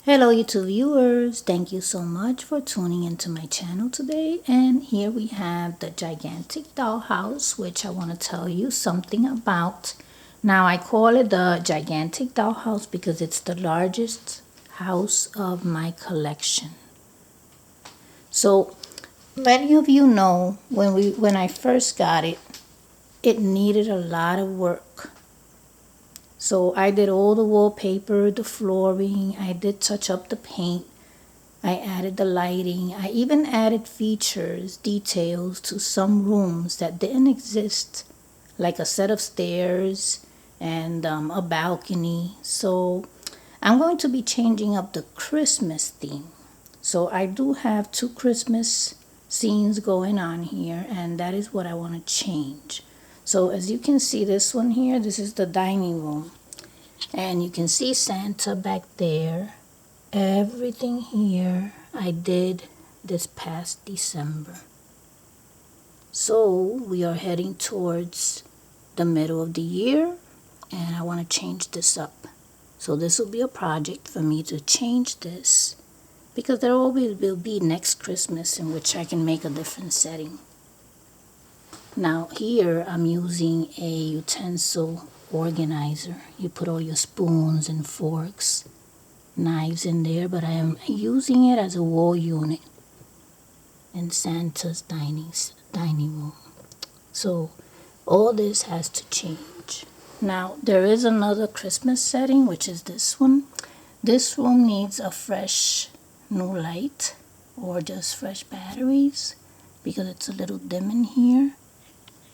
Hello YouTube viewers, thank you so much for tuning into my channel today. And here we have the gigantic dollhouse, which I want to tell you something about. Now I call it the gigantic dollhouse because it's the largest house of my collection. So many of you know when I first got it, it needed a lot of work. So I did all the wallpaper, the flooring, I did touch up the paint, I added the lighting, I even added features, details to some rooms that didn't exist, like a set of stairs and a balcony. So I'm going to be changing up the Christmas theme. So I do have 2 Christmas scenes going on here, and that is what I want to change. So as you can see, this one here, this is the dining room. And you can see Santa back there. Everything here I did this past December. So we are heading towards the middle of the year, and I want to change this up. So this will be a project for me to change this, because there always will be next Christmas in which I can make a different setting. Now here I'm using a utensil organizer. You put all your spoons and forks, knives in there, but I am using it as a wall unit in Santa's dining room. So all this has to change. Now there is another Christmas setting, which is this one. This room needs a fresh new light or just fresh batteries because it's a little dim in here.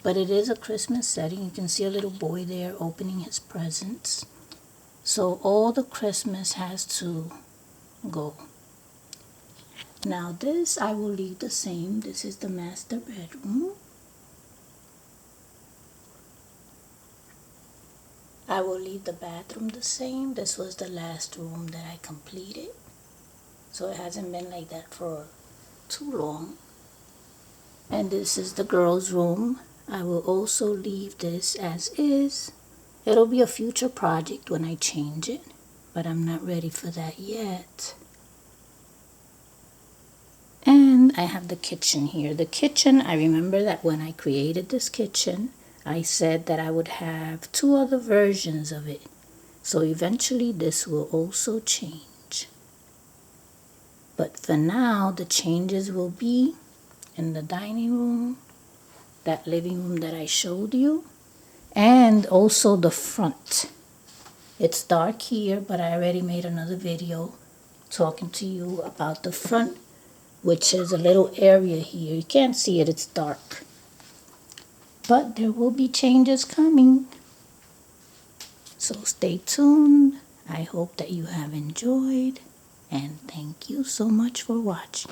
But it is a Christmas setting. You can see a little boy there opening his presents. So all the Christmas has to go. Now this I will leave the same. This is the master bedroom. I will leave the bathroom the same. This was the last room that I completed. So it hasn't been like that for too long. And this is the girls' room. I will also leave this as is. It'll be a future project when I change it, but I'm not ready for that yet. And I have the kitchen here. The kitchen, I remember that when I created this kitchen, I said that I would have 2 other versions of it. So eventually this will also change. But for now, the changes will be in the dining room, that living room that I showed you, and also the front. It's dark here, but I already made another video talking to you about the front, which is a little area here. You can't see it, it's dark. But there will be changes coming. So stay tuned. I hope that you have enjoyed, and thank you so much for watching.